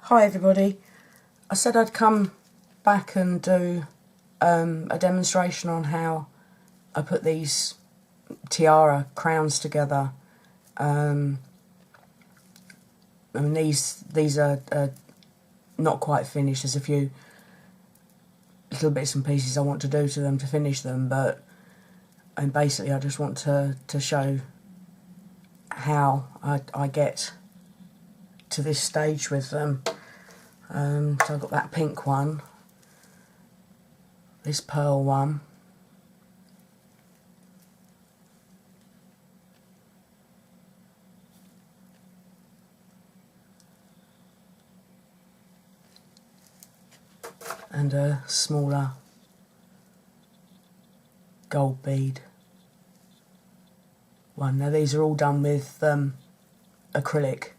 Hi everybody, I said I'd come back and do a demonstration on how I put these tiara crowns together. I mean these are not quite finished. There's a few little bits and pieces I want to do to them to finish them, but basically I just want to show how I get to this stage with them. So I've got that pink one, this pearl one, and a smaller gold bead one. Now these are all done with acrylic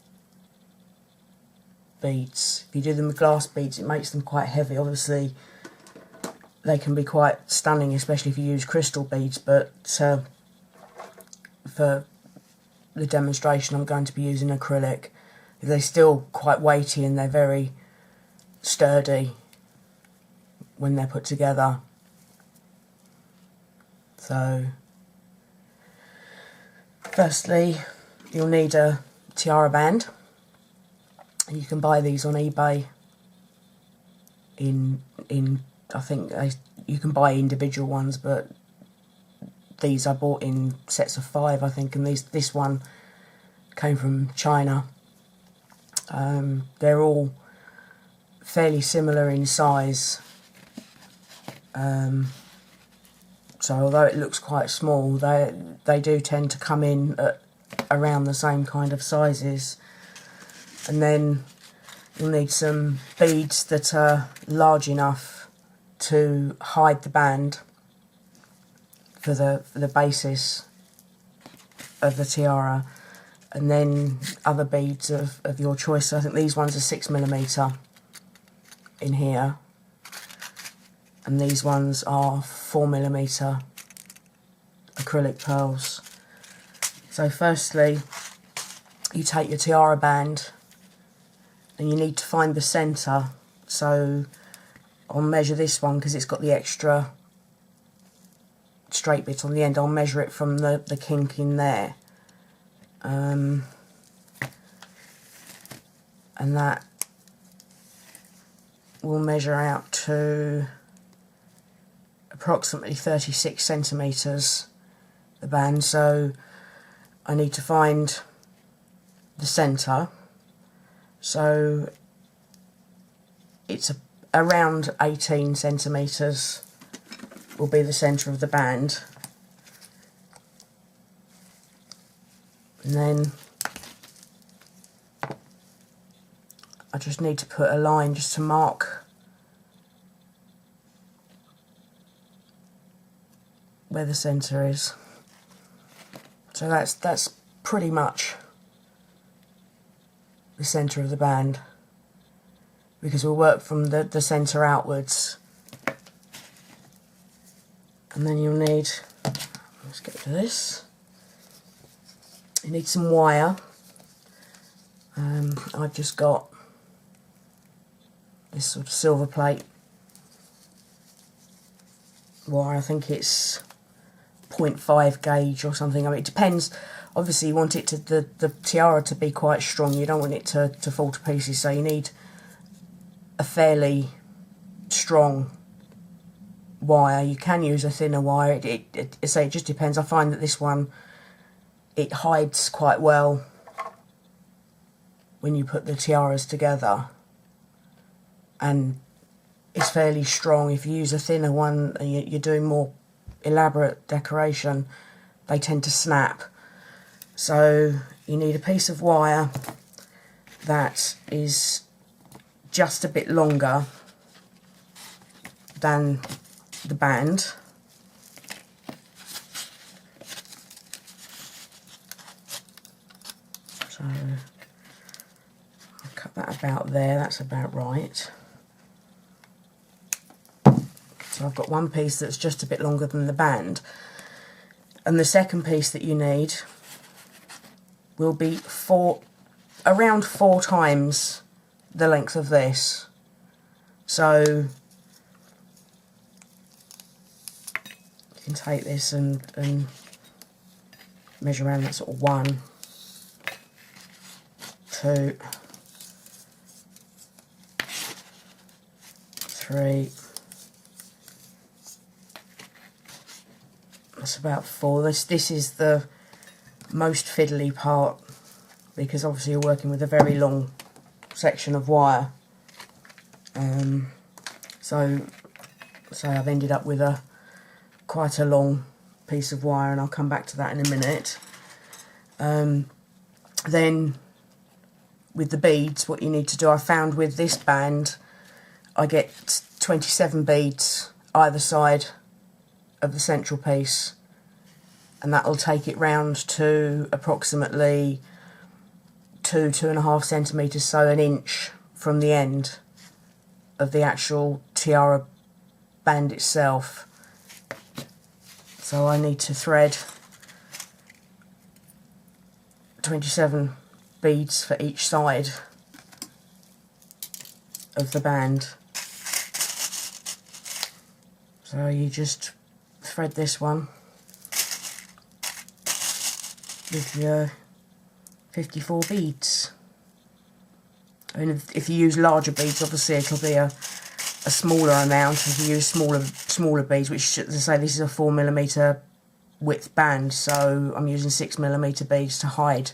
beads. If you do them with glass beads, it makes them quite heavy. Obviously they can be quite stunning, especially if you use crystal beads, but for the demonstration I'm going to be using acrylic. They're still quite weighty and they're very sturdy when they're put together. So firstly you'll need a tiara band. You can buy these on eBay in I think you can buy individual ones, but these I bought in sets of 5, I think, and this one came from China. They're all fairly similar in size, so although it looks quite small, they do tend to come in at around the same kind of sizes. And then you'll need some beads that are large enough to hide the band for the basis of the tiara, and then other beads of your choice. So I think these ones are 6mm in here, and these ones are 4mm acrylic pearls. So firstly you take your tiara band and you need to find the centre. So I'll measure this one because it's got the extra straight bit on the end. I'll measure it from the kink in there, and that will measure out to approximately 36cm, the band. So I need to find the centre. So it's around 18cm will be the centre of the band, and then I just need to put a line just to mark where the centre is. So that's pretty much the centre of the band, because we'll work from the centre outwards. And then you'll need, let's get to this, you need some wire. I've just got this sort of silver plate wire. I think it's 0.5 gauge or something. I mean, it depends. Obviously you want it to the tiara to be quite strong. You don't want it to fall to pieces, so you need a fairly strong wire. You can use a thinner wire. It just depends. I find that this one, it hides quite well when you put the tiaras together, and it's fairly strong. If you use a thinner one and you're doing more elaborate decoration, they tend to snap. So you need a piece of wire that is just a bit longer than the band. So I'll cut that about there, that's about right. So I've got one piece that's just a bit longer than the band, and the second piece that you need will be around 4 times the length of this. So you can take this and measure around that sort of 1, 2, 3. That's about 4. This is the most fiddly part, because obviously you're working with a very long section of wire. So I've ended up with quite a long piece of wire, and I'll come back to that in a minute. Then with the beads, what you need to do, I found with this band, I get 27 beads either side of the central piece, and that will take it round to approximately 2.5 centimetres, so an inch from the end of the actual tiara band itself. So I need to thread 27 beads for each side of the band. So you just thread this one with your 54 beads. And if you use larger beads, obviously it'll be a smaller amount. If you use smaller beads, which, as I say, this is a 4mm width band, so I'm using 6mm beads to hide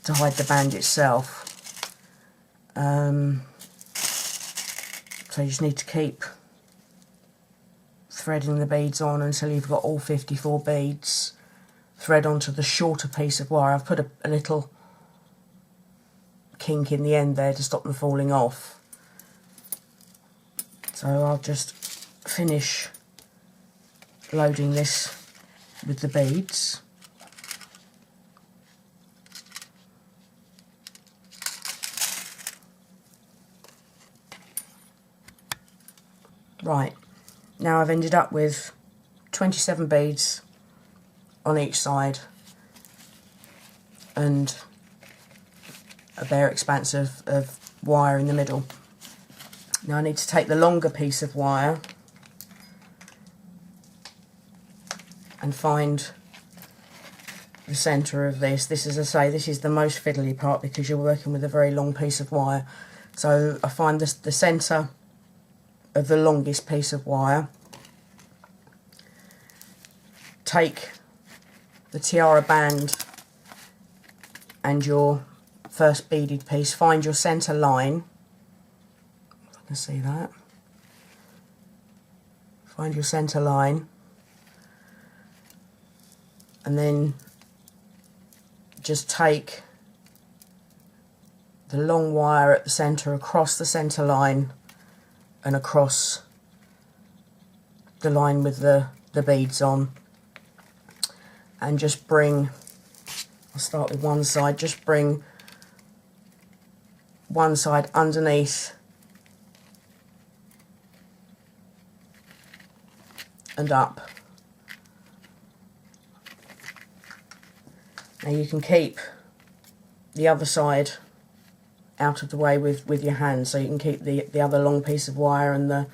the band itself. So you just need to keep threading the beads on until you've got all 54 beads. Thread onto the shorter piece of wire. I've put a little kink in the end there to stop them falling off. So I'll just finish loading this with the beads. Right, now I've ended up with 27 beads on each side and a bare expanse of wire in the middle. Now I need to take the longer piece of wire and find the centre of this. This, as I say, this is the most fiddly part because you're working with a very long piece of wire. So I find the centre of the longest piece of wire, take the tiara band and your first beaded piece, find your centre line, if I can see that, find your centre line, and then just take the long wire at the centre across the centre line and across the line with the beads on, and just bring, I'll start with one side, just bring one side underneath and up. Now you can keep the other side out of the way with your hand, so you can keep the other long piece of wire and the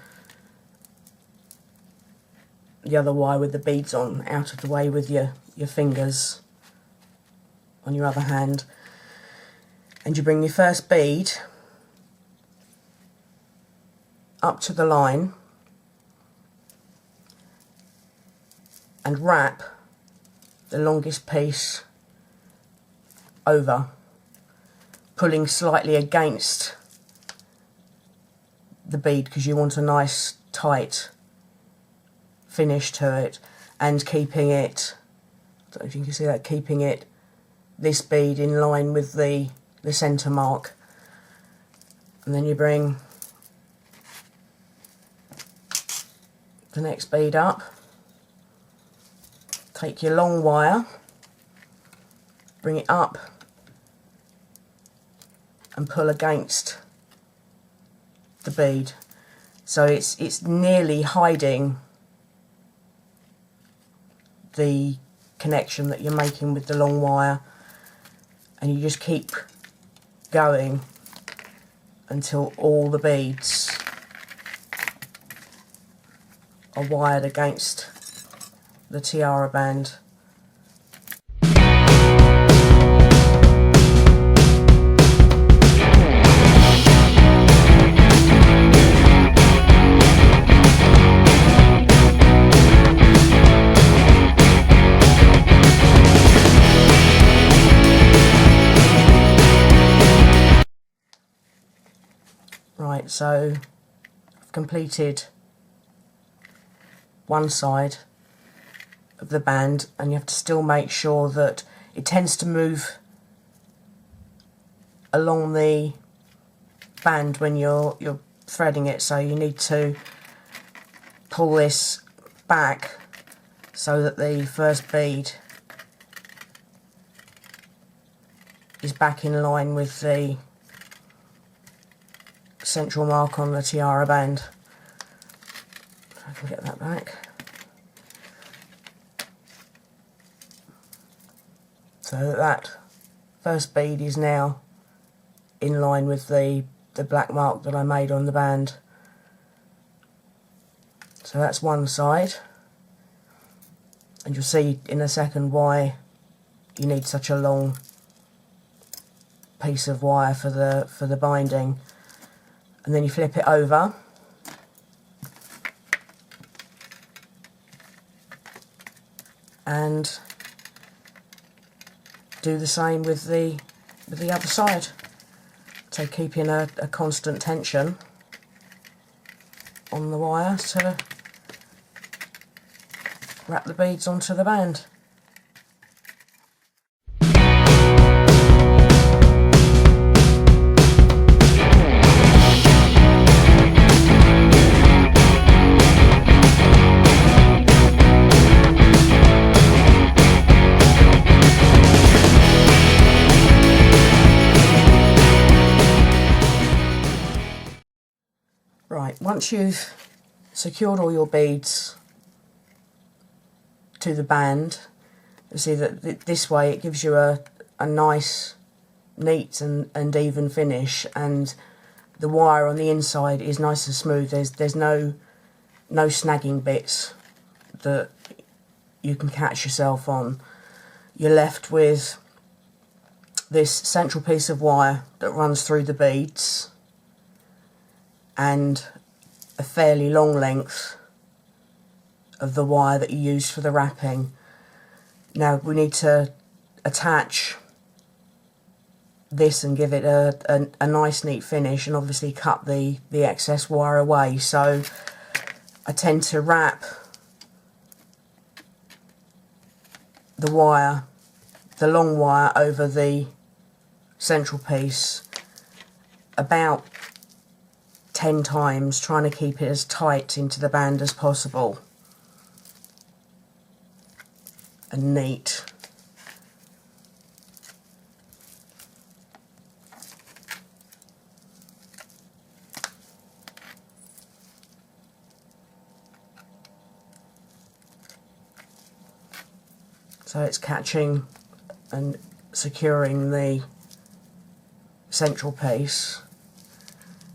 other wire with the beads on out of the way with your fingers on your other hand. And you bring your first bead up to the line and wrap the longest piece over, pulling slightly against the bead because you want a nice tight finish to it, and keeping it, I don't know if you can see that, keeping it, this bead in line with the centre mark. And then you bring the next bead up, take your long wire, bring it up and pull against the bead, so it's nearly hiding the connection that you're making with the long wire, and you just keep going until all the beads are wired against the tiara band. Right, so I've completed one side of the band, and you have to still make sure that it tends to move along the band when you're threading it, so you need to pull this back so that the first bead is back in line with the central mark on the tiara band. If I can get that back. So that first bead is now in line with the black mark that I made on the band. So that's one side, and you'll see in a second why you need such a long piece of wire for the binding. And then you flip it over, and do the same with the other side. So keeping a constant tension on the wire to wrap the beads onto the band. Right, once you've secured all your beads to the band, you see that this way it gives you a nice, neat and even finish, and the wire on the inside is nice and smooth. There's no snagging bits that you can catch yourself on. You're left with this central piece of wire that runs through the beads, and a fairly long length of the wire that you use for the wrapping. Now we need to attach this and give it a nice neat finish, and obviously cut the excess wire away. So I tend to wrap the wire, the long wire, over the central piece about 10 times, trying to keep it as tight into the band as possible and neat. So it's catching and securing the central piece.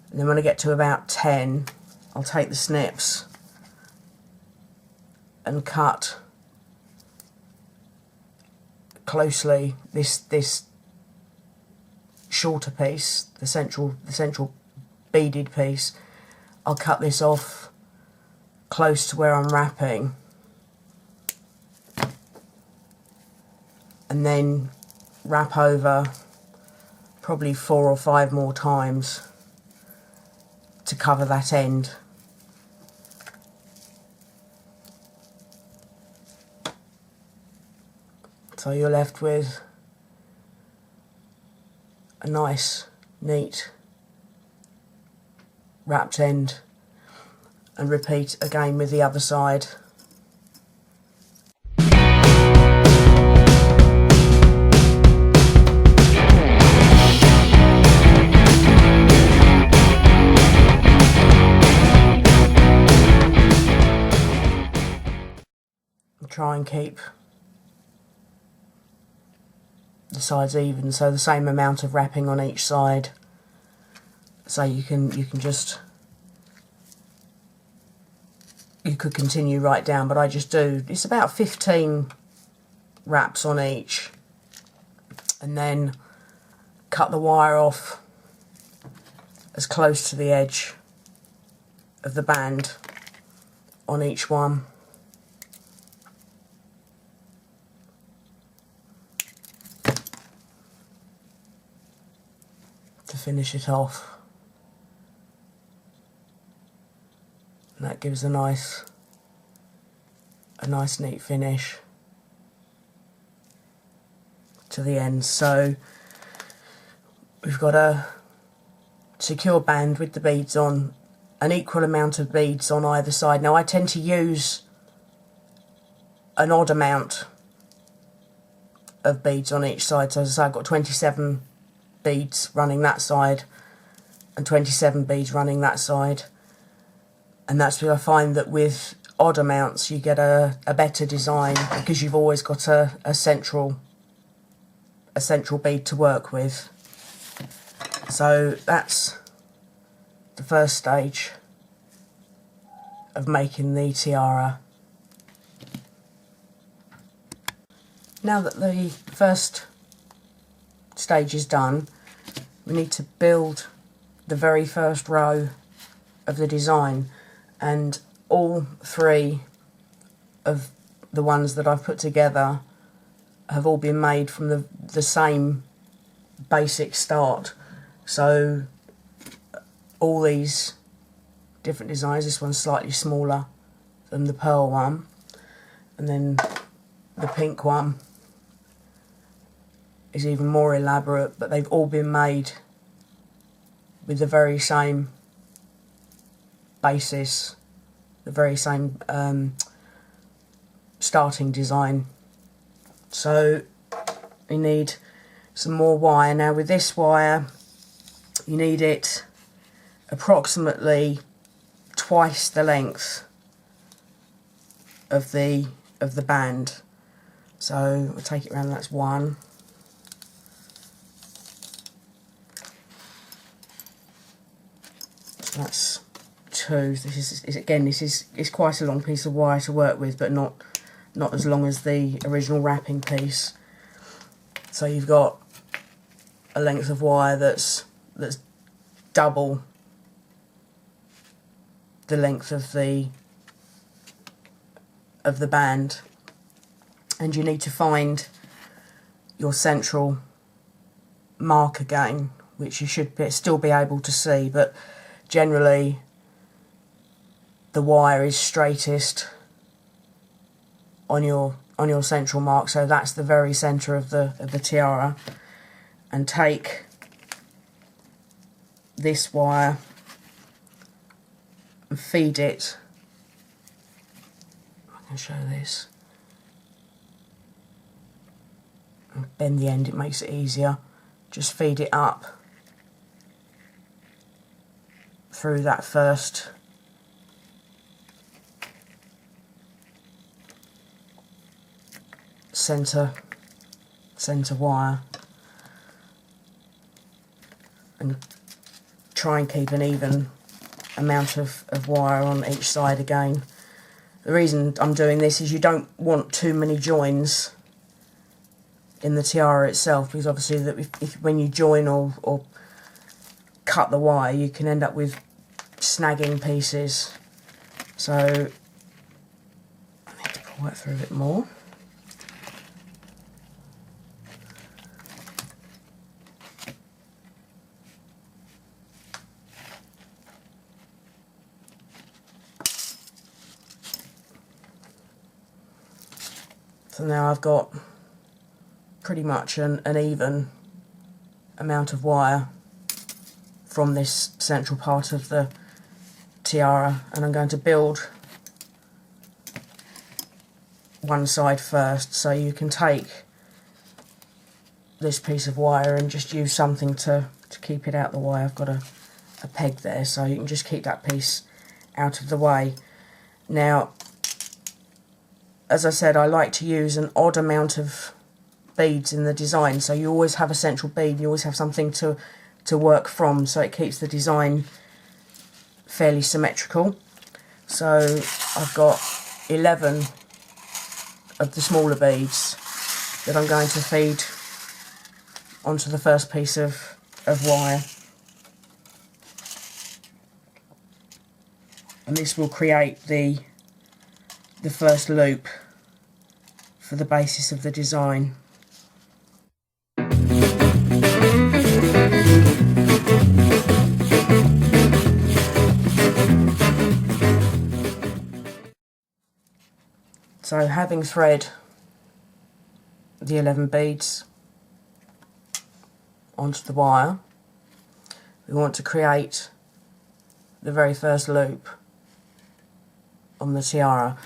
And then when I get to about 10, I'll take the snips and cut closely this shorter piece, the central beaded piece. I'll cut this off close to where I'm wrapping, and then wrap over probably 4 or 5 more times to cover that end. So you're left with a nice, neat wrapped end, and repeat again with the other side. Try and keep the sides even, so the same amount of wrapping on each side, So you could continue right down, but I just do, it's about 15 wraps on each, and then cut the wire off as close to the edge of the band on each one. To finish it off. And that gives a nice neat finish to the end. So we've got a secure band with the beads on, an equal amount of beads on either side. Now I tend to use an odd amount of beads on each side. So as I say, I've got 27 beads running that side and 27 beads running that side. And that's because I find that with odd amounts you get a better design, because you've always got a central bead to work with. So that's the first stage of making the tiara. Now that the first stage is done, we need to build the very first row of the design, and all three of the ones that I've put together have all been made from the same basic start. So all these different designs, this one's slightly smaller than the pearl one, and then the pink one is even more elaborate, but they've all been made with the very same basis, the very same starting design. So we need some more wire. Now with this wire you need it approximately twice the length of the band. So we'll take it around, that's one. That's two. This is quite a long piece of wire to work with, but not as long as the original wrapping piece. So you've got a length of wire that's double the length of the band, and you need to find your central mark again, which you should still be able to see, but generally the wire is straightest on your central mark, so that's the very centre of the tiara. And take this wire and feed it, I can show this, and bend the end, it makes it easier. Just feed it up through that first centre wire, and try and keep an even amount of wire on each side again. The reason I'm doing this is you don't want too many joins in the tiara itself, because obviously that when you join or cut the wire you can end up with snagging pieces. So I need to pull that through a bit more. So now I've got pretty much an even amount of wire from this central part of the tiara, and I'm going to build one side first. So you can take this piece of wire and just use something to keep it out of the way. I've got a peg there, so you can just keep that piece out of the way. Now, as I said, I like to use an odd amount of beads in the design, so you always have a central bead, you always have something to to work from, so it keeps the design fairly symmetrical. So I've got 11 of the smaller beads that I'm going to feed onto the first piece of wire, and this will create the first loop for the basis of the design. So having thread the 11 beads onto the wire, we want to create the very first loop on the tiara.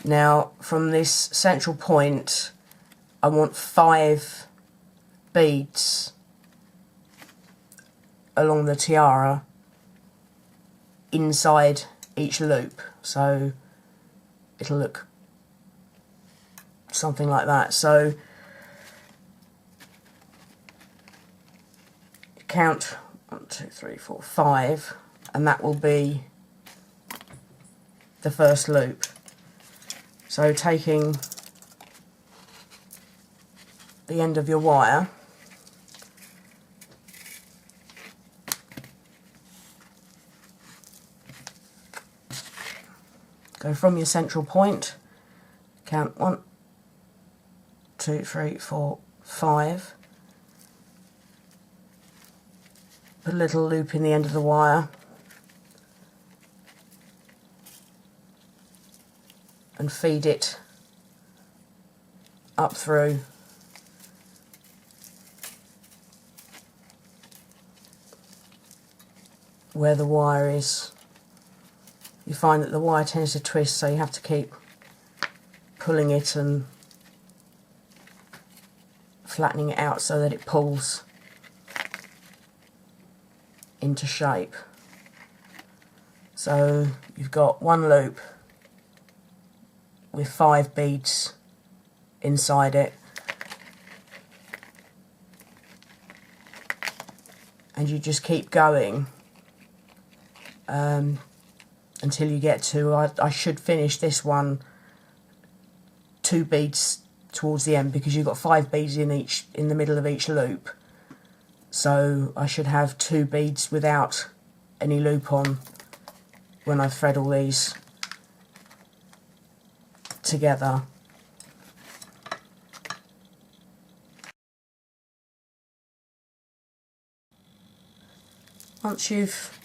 Now from this central point I want 5 beads along the tiara inside each loop, so it'll look something like that. So count 1, 2, 3, 4, 5, and that will be the first loop. So taking the end of your wire, go from your central point, count 1, 2, 3, 4, 5, put a little loop in the end of the wire, and feed it up through where the wire is. You find that the wire tends to twist, so you have to keep pulling it and flattening it out so that it pulls into shape. So you've got one loop with 5 beads inside it, and you just keep going until you get to, I should finish this one 2 beads towards the end, because you've got 5 beads in the middle of each loop, so I should have 2 beads without any loop on when I thread all these together. Once you've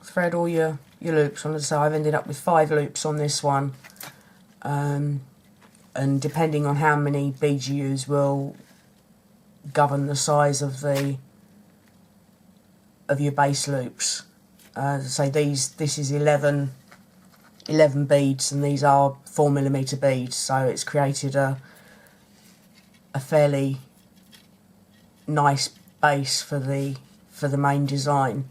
thread all your loops on, so I've ended up with 5 loops on this one, and depending on how many beads you use will govern the size of your base loops. So this is 11 beads, and these are 4mm beads, so it's created a fairly nice base for the main design.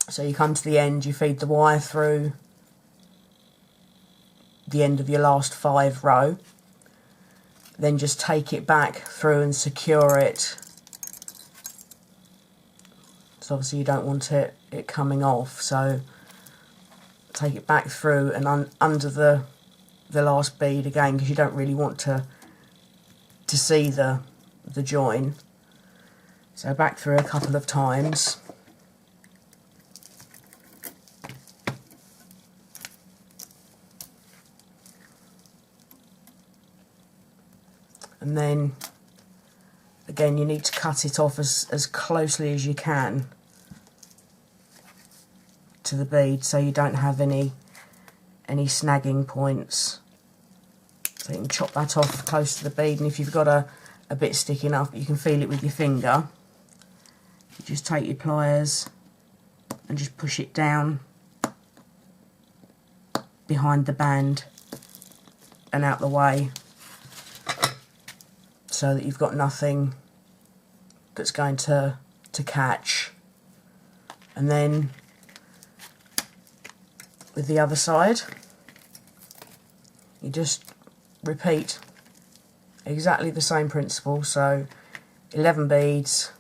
So you come to the end, you feed the wire through the end of your last 5 row, then just take it back through and secure it. So obviously you don't want it coming off, so take it back through and under the last bead again, because you don't really want to see the join. So back through a couple of times. And then again you need to cut it off as closely as you can to the bead, so you don't have any snagging points. So you can chop that off close to the bead, and if you've got a bit sticking up, you can feel it with your finger. You just take your pliers and just push it down behind the band and out the way, so that you've got nothing that's going to catch. And then with the other side, you just repeat exactly the same principle. So 11 beads,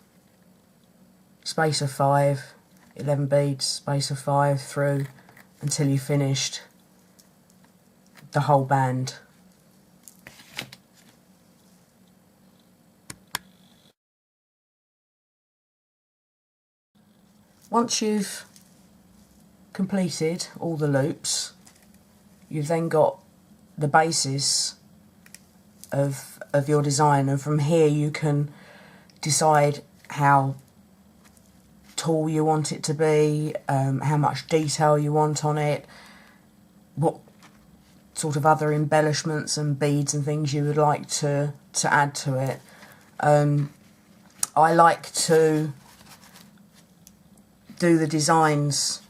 space of 5, 11 beads, space of 5 through until you finished the whole band. Once you've completed all the loops, you've then got the basis of your design, and from here you can decide how tall you want it to be, how much detail you want on it, what sort of other embellishments and beads and things you would like to add to it. I like to do the designs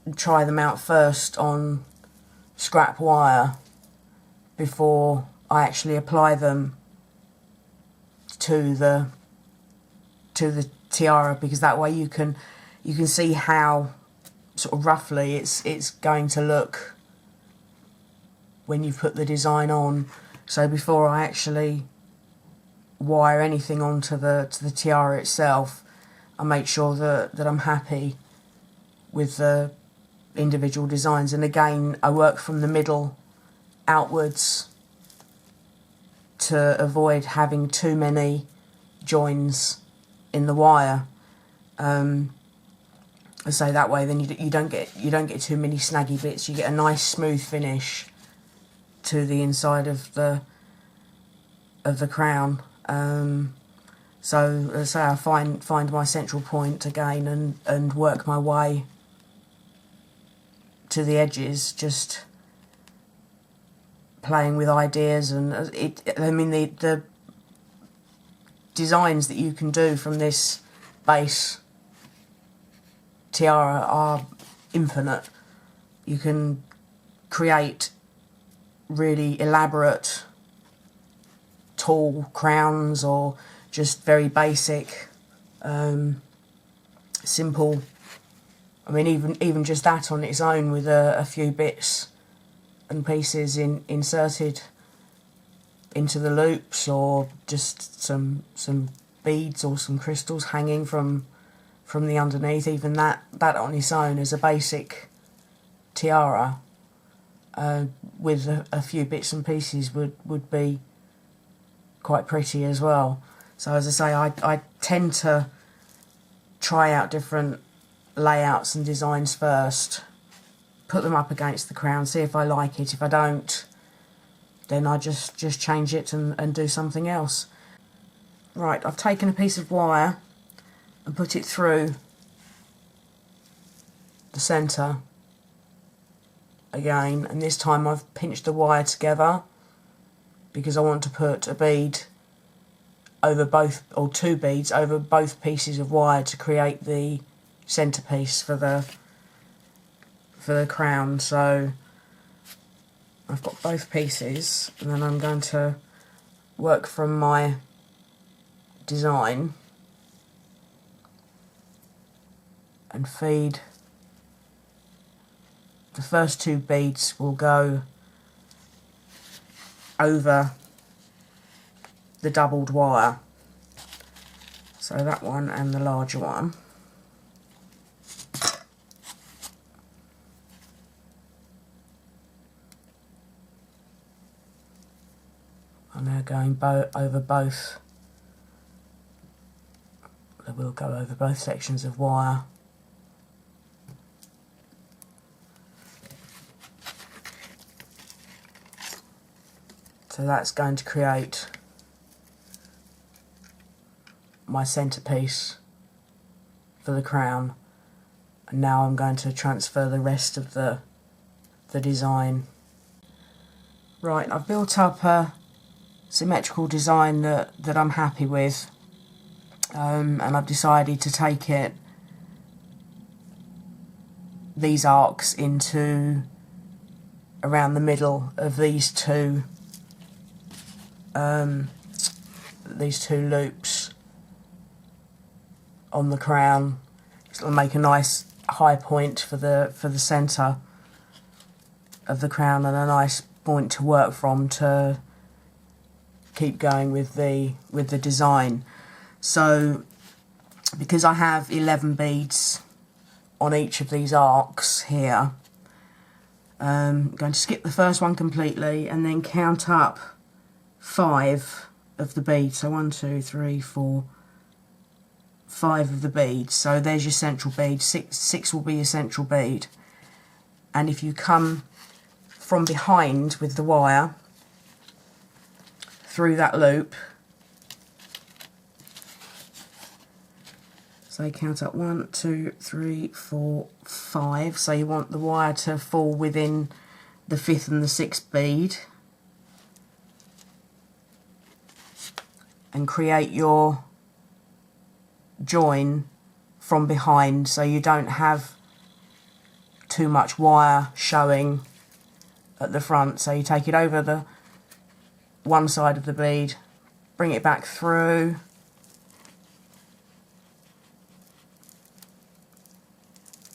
and try them out first on scrap wire before I actually apply them to the tiara, because that way you can see how sort of roughly it's going to look when you put the design on. So before I actually wire anything onto the tiara itself, I make sure that I'm happy with the individual designs. And again, I work from the middle outwards to avoid having too many joins in the wire. So that way then you don't get too many snaggy bits. You get a nice smooth finish to the inside of the crown. So as I say, I find my central point again and work my way to the edges, just playing with ideas. And I mean the designs that you can do from this base tiara are infinite. You can create really elaborate tall crowns, or just very basic simple. I mean even just that on its own, with a few bits and pieces inserted into the loops, or just some beads or some crystals hanging from the underneath, even that on its own as a basic tiara, with a few bits and pieces would be quite pretty as well. So as I say, I tend to try out different layouts and designs first, put them up against the crown, see if I like it. If I don't, then I just change it and do something else. Right, I've taken a piece of wire and put it through the centre again, and this time I've pinched the wire together because I want to put a bead over both, or two beads over both pieces of wire, to create the centerpiece for the crown. So I've got both pieces, and then I'm going to work from my design and feed. The first two beads will go over the doubled wire, so that one and the larger one. I'm now going over both. They will go over both sections of wire. So that's going to create my centerpiece for the crown. And now I'm going to transfer the rest of the design. Right, I've built up a symmetrical design that I'm happy with, and I've decided to take these arcs into around the middle of these two loops on the crown. It'll make a nice high point for the centre of the crown, and a nice point to work from to keep going with the design. So because I have 11 beads on each of these arcs here, I'm going to skip the first one completely and then count up 5 of the beads. So 1, 2, 3, 4, 5 of the beads. So there's your central bead. Six will be your central bead. And if you come from behind with the wire through that loop, so count up 1, 2, 3, 4, 5. So you want the wire to fall within the 5th and the 6th bead, and create your join from behind so you don't have too much wire showing at the front. So you take it over the one side of the bead, bring it back through,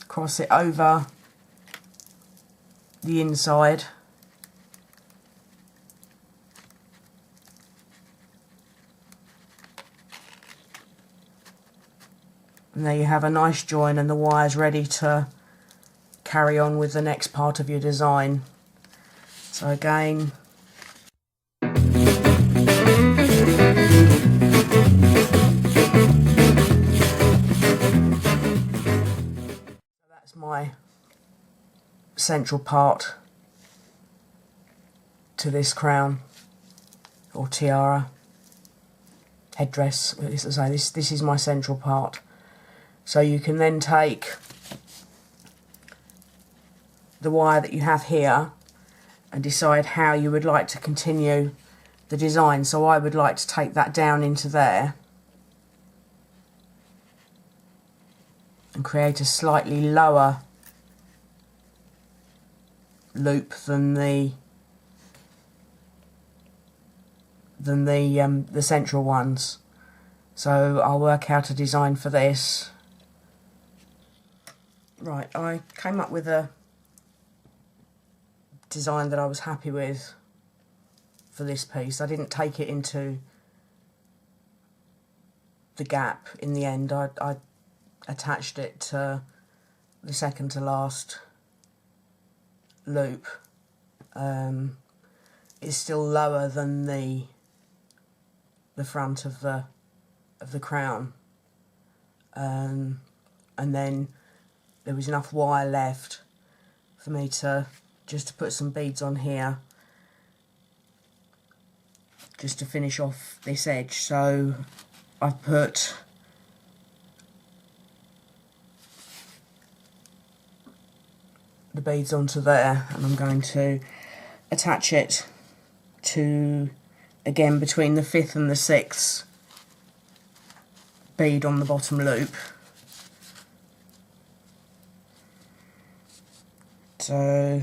cross it over the inside, and there you have a nice join, and the wire's ready to carry on with the next part of your design. So again, that's my central part to this crown or tiara, headdress. This is my central part. So you can then take the wire that you have here and decide how you would like to continue the design. So I would like to take that down into there and create a slightly lower loop than the central ones. So I'll work out a design for this. Right, I came up with a design that I was happy with for this piece. I didn't take it into the gap in the end. I attached it to the second to last loop. It's still lower than the front of the crown, and then there was enough wire left for me to just put some beads on here just to finish off this edge. So I've put the beads onto there, and I'm going to attach it to, again, between the 5th and the 6th bead on the bottom loop. So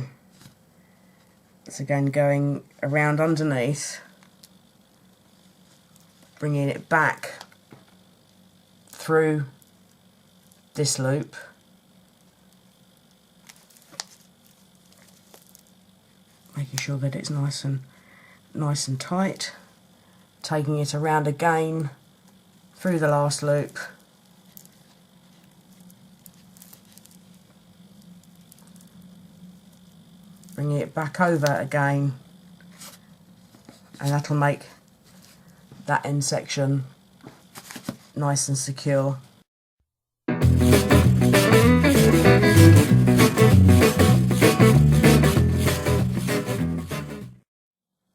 it's again going around underneath, bringing it back through this loop, making sure that it's nice and tight, taking it around again through the last loop, bringing it back over again, and that'll make that end section nice and secure.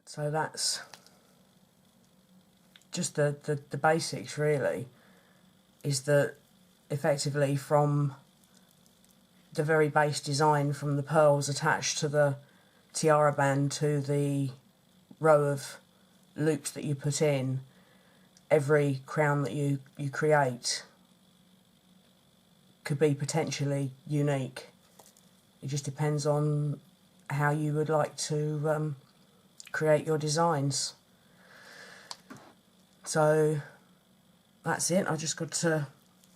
So that's just the basics, really, is that effectively from the very base design, from the pearls attached to the tiara band to the row of loops that you put in, every crown that you create could be potentially unique. It just depends on how you would like to create your designs. So that's it. I just got to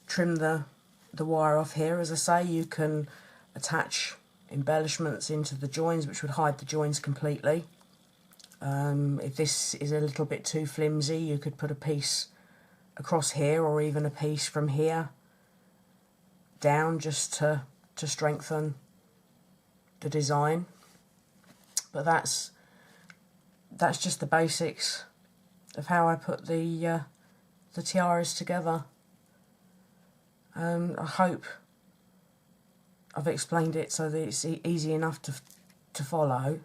trim the wire off here. As I say, you can attach embellishments into the joins which would hide the joins completely. If this is a little bit too flimsy, you could put a piece across here, or even a piece from here down, just to strengthen the design. But that's just the basics of how I put the tiaras together. I hope I've explained it so that it's easy enough to follow.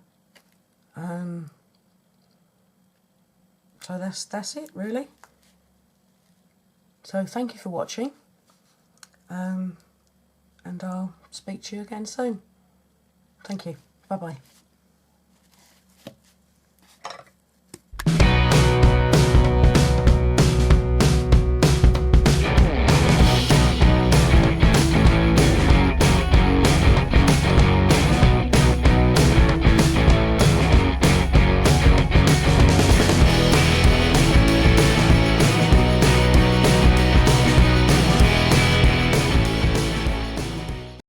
So that's it, really. So thank you for watching, and I'll speak to you again soon. Thank you. Bye bye.